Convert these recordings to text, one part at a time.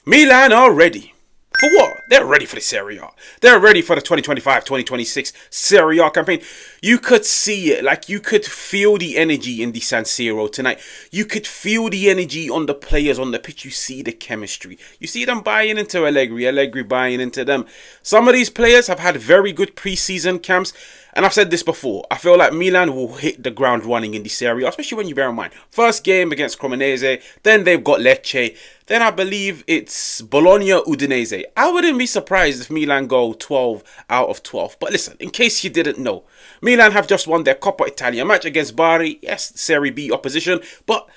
Milan are ready. For what? They're ready for the Serie A. They're ready for the 2025-2026 Serie A campaign. You could see it. Like, you could feel the energy in the San Siro tonight. You could feel the energy on the players on the pitch. You see the chemistry. You see them buying into Allegri. Allegri buying into them. Some of these players have had very good preseason camps. And I've said this before, I feel like Milan will hit the ground running in the Serie A, especially when you bear in mind, first game against Cremonese, then they've got Lecce, then I believe it's Bologna, Udinese. I wouldn't be surprised if Milan go 12 out of 12. But listen, in case you didn't know, Milan have just won their Coppa Italia match against Bari. Yes, Serie B opposition, but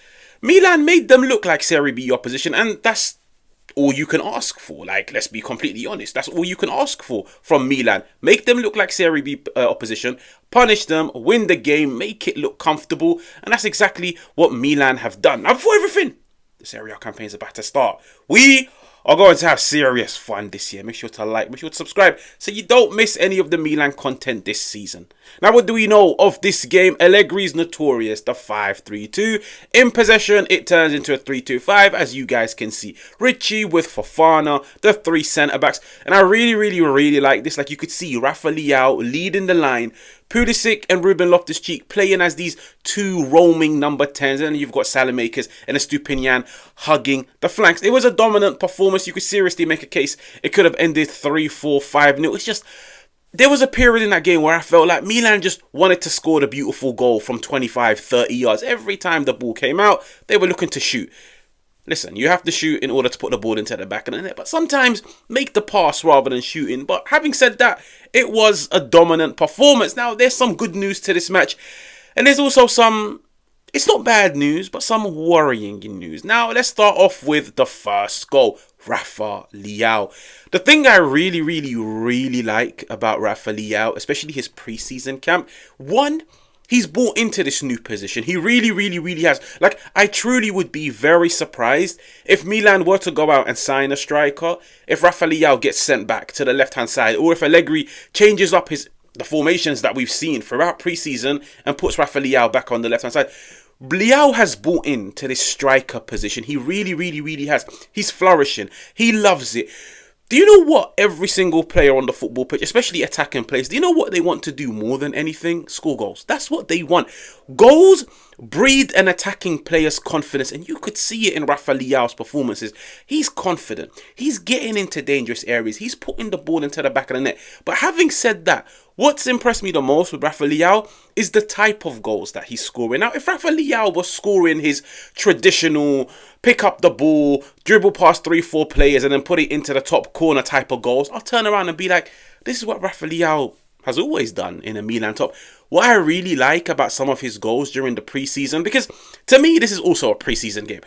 Milan made them look like Serie B opposition, and that's all you can ask for. Like, let's be completely honest, that's all you can ask for from Milan. Make them look like Serie B opposition, punish them, win the game, make it look comfortable, and that's exactly what Milan have done. Now, before everything, the Serie A campaign is about to start. We are going to have serious fun this year. Make sure to like, make sure to subscribe so you don't miss any of the Milan content this season. Now, what do we know of this game? Allegri's notorious, the 5-3-2. In possession, it turns into a 3-2-5, as you guys can see. Richie with Fofana, the three centre-backs. And I really like this. Like, you could see Rafeal Leao leading the line. Pulisic and Ruben Loftus-Cheek playing as these two roaming number 10s. And then you've got Salamakers and Estupinian hugging the flanks. It was a dominant performance. You could seriously make a case it could have ended 3-4-5-0. It's just, there was a period in that game where I felt like Milan just wanted to score the beautiful goal from 25, 30 yards. Every time the ball came out, they were looking to shoot. Listen, you have to shoot in order to put the ball into the back of the net, but sometimes make the pass rather than shooting. But having said that, it was a dominant performance. Now, there's some good news to this match, and there's also some, it's not bad news, but some worrying news. Now, let's start off with the first goal, Rafael Leao. The thing I really like about Rafael Leao, especially his preseason camp, one, he's bought into this new position. He really has. Like, I truly would be very surprised if Milan were to go out and sign a striker, if Rafael Leao gets sent back to the left-hand side, or if Allegri changes up the formations that we've seen throughout preseason and puts Rafael Leao back on the left-hand side. Leao has bought into this striker position. He really has. He's flourishing. He loves it. Do you know what every single player on the football pitch, especially attacking players, do you know what they want to do more than anything? Score goals. That's what they want. Goals breed an attacking player's confidence, and you could see it in Rafael Leao's performances. He's confident. He's getting into dangerous areas. He's putting the ball into the back of the net. But having said that, what's impressed me the most with Rafael Leao is the type of goals that he's scoring. Now, if Rafael Leao was scoring his traditional pick up the ball, dribble past 3-4 players and then put it into the top corner type of goals, I'll turn around and be like, this is what Rafael Leao has always done in a Milan top. What I really like about some of his goals during the preseason, because to me this is also a preseason game,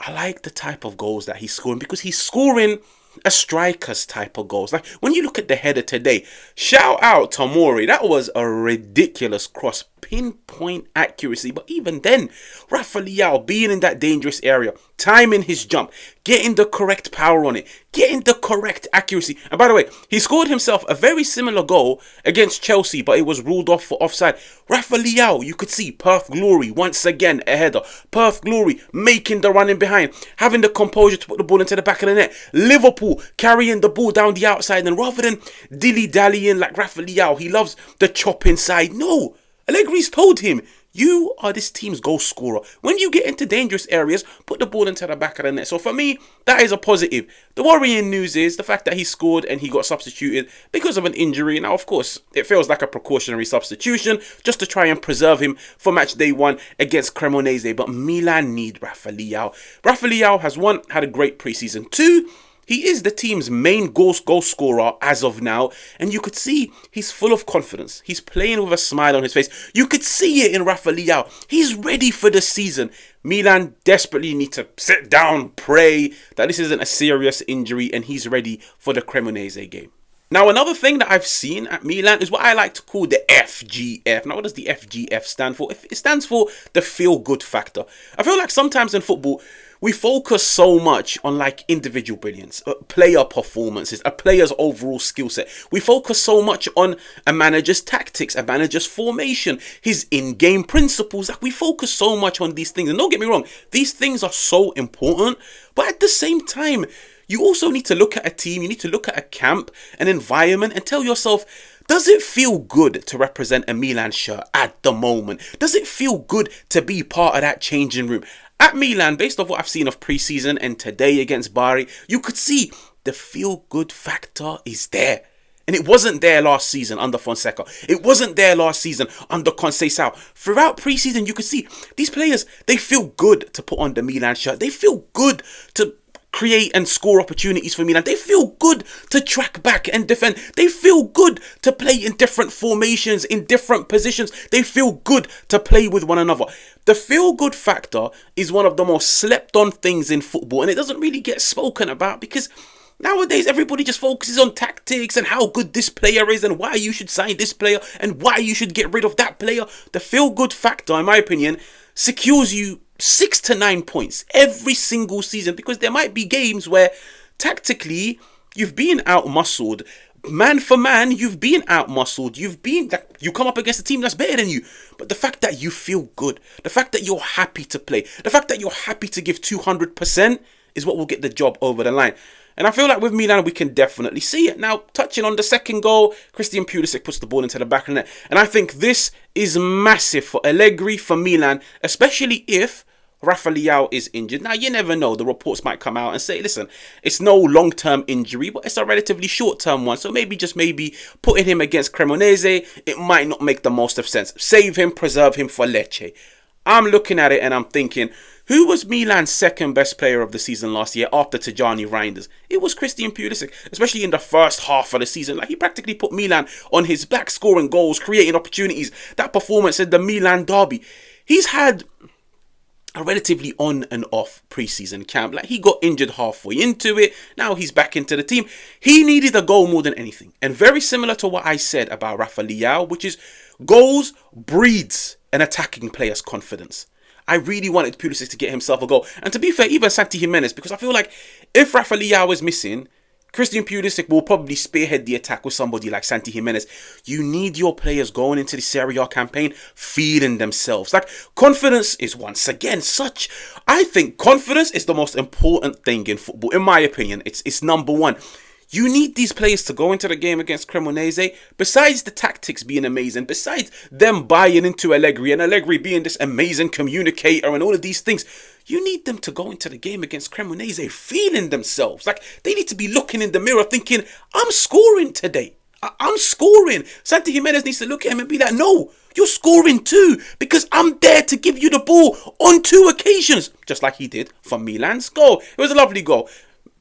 I like the type of goals that he's scoring because he's scoring a striker's type of goals. Like, when you look at the header today, shout out to Mori. That was a ridiculous cross, pinpoint accuracy. But even then, Rafael Leao being in that dangerous area, timing his jump, getting the correct power on it, getting the correct accuracy. And by the way, he scored himself a very similar goal against Chelsea, but it was ruled off for offside. Rafael Leao, you could see Perth Glory once again a header. Perth Glory making the running behind, having the composure to put the ball into the back of the net. Liverpool carrying the ball down the outside, and rather than dilly-dallying like Rafael Leao, he loves the chop inside. No, Allegri's told him, you are this team's goal scorer. When you get into dangerous areas, put the ball into the back of the net. So for me, that is a positive. The worrying news is the fact that he scored and he got substituted because of an injury. Now, of course, it feels like a precautionary substitution just to try and preserve him for match day 1 against Cremonese. But Milan need Rafael Leao. Rafael Leao has, 1, had a great preseason. 2, he is the team's main goal scorer as of now. And you could see he's full of confidence. He's playing with a smile on his face. You could see it in Rafael Leao. He's ready for the season. Milan desperately need to sit down, pray that this isn't a serious injury, and he's ready for the Cremonese game. Now, another thing that I've seen at Milan is what I like to call the FGF. Now, what does the FGF stand for? It stands for the feel-good factor. I feel like sometimes in football, we focus so much on like individual brilliance, player performances, a player's overall skill set. We focus so much on a manager's tactics, a manager's formation, his in-game principles. Like, we focus so much on these things. And don't get me wrong, these things are so important. But at the same time, you also need to look at a team, you need to look at a camp, an environment, and tell yourself, does it feel good to represent a Milan shirt at the moment? Does it feel good to be part of that changing room? At Milan, based off what I've seen of preseason and today against Bari, you could see the feel-good factor is there. And it wasn't there last season under Fonseca. It wasn't there last season under Conceição. Throughout preseason, you could see these players, they feel good to put on the Milan shirt. They feel good to create and score opportunities for Milan. They feel good to track back and defend. They feel good to play in different formations, in different positions. They feel good to play with one another. The feel-good factor is one of the most slept-on things in football, and it doesn't really get spoken about because nowadays everybody just focuses on tactics and how good this player is and why you should sign this player and why you should get rid of that player. The feel-good factor, in my opinion, secures you 6 to 9 points every single season, because there might be games where tactically you've been out-muscled. Man for man, you've been out-muscled. You come up against a team that's better than you. But the fact that you feel good, the fact that you're happy to play, the fact that you're happy to give 200% is what will get the job over the line. And I feel like with Milan, we can definitely see it. Now, touching on the second goal, Christian Pulisic puts the ball into the back of the net. And I think this is massive for Allegri, for Milan, especially if Rafael Leao is injured. Now, you never know. The reports might come out and say, listen, it's no long-term injury, but it's a relatively short-term one. So maybe, just maybe, putting him against Cremonese, it might not make the most of sense. Save him, preserve him for Lecce. I'm looking at it and I'm thinking, who was Milan's second best player of the season last year after Tijani Reinders? It was Christian Pulisic, especially in the first half of the season. Like, he practically put Milan on his back, scoring goals, creating opportunities. That performance in the Milan derby. He's had a relatively on and off preseason camp. Like, he got injured halfway into it. Now he's back into the team. He needed a goal more than anything. And very similar to what I said about Rafael Leao, which is goals breeds an attacking player's confidence. I really wanted Pulisic to get himself a goal. And to be fair, even Santi Jimenez, because I feel like if Rafael Leao is missing, Christian Pulisic will probably spearhead the attack with somebody like Santi Jimenez. You need your players going into the Serie A campaign feeling themselves. Like, confidence is once again I think confidence is the most important thing in football. In my opinion, it's number one. You need these players to go into the game against Cremonese, besides the tactics being amazing, besides them buying into Allegri and Allegri being this amazing communicator and all of these things. You need them to go into the game against Cremonese feeling themselves. Like, they need to be looking in the mirror thinking, I'm scoring today. I'm scoring. Santi Jimenez needs to look at him and be like, no, you're scoring too, because I'm there to give you the ball on 2 occasions, just like he did for Milan's goal. It was a lovely goal.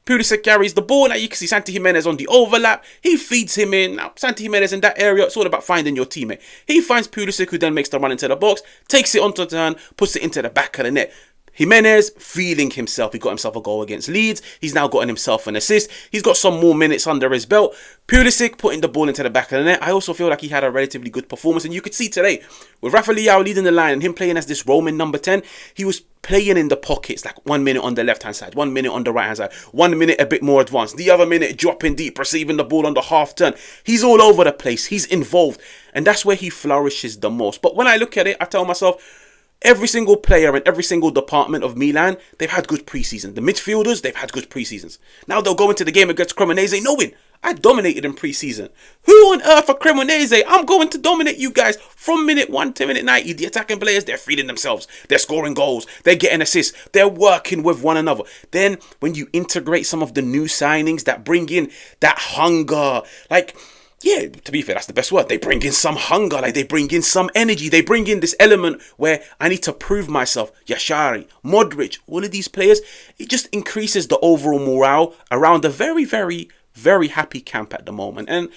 Pulisic carries the ball. Now you can see Santi Jimenez on the overlap. He feeds him in. Now, Santi Jimenez in that area, it's all about finding your teammate. He finds Pulisic, who then makes the run into the box, takes it onto the turn, puts it into the back of the net. Jimenez feeling himself. He got himself a goal against Leeds. He's now gotten himself an assist. He's got some more minutes under his belt. Pulisic putting the ball into the back of the net. I also feel like he had a relatively good performance. And you could see today, with Rafael Leao leading the line and him playing as this Roman number 10, he was playing in the pockets, like 1 minute on the left-hand side, 1 minute on the right-hand side, 1 minute a bit more advanced, the other minute dropping deep, receiving the ball on the half turn. He's all over the place. He's involved. And that's where he flourishes the most. But when I look at it, I tell myself, every single player in every single department of Milan, they've had good preseasons. The midfielders, they've had good preseasons. Now they'll go into the game against Cremonese knowing, I dominated in preseason. Who on earth are Cremonese? I'm going to dominate you guys from minute 1 to minute 90. The attacking players, they're feeding themselves. They're scoring goals. They're getting assists. They're working with one another. Then when you integrate some of the new signings that bring in that hunger, like, yeah, to be fair, that's the best word. They bring in some hunger, like they bring in some energy. They bring in this element where I need to prove myself. Yashari, Modric, all of these players, it just increases the overall morale around a very, very, very happy camp at the moment. And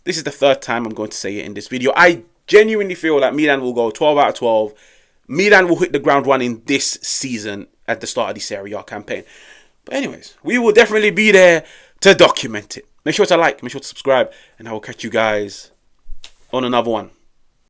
this is the 3rd time I'm going to say it in this video. I genuinely feel like Milan will go 12 out of 12. Milan will hit the ground running this season at the start of the Serie A campaign. But anyways, we will definitely be there to document it. Make sure to like, make sure to subscribe, and I will catch you guys on another one.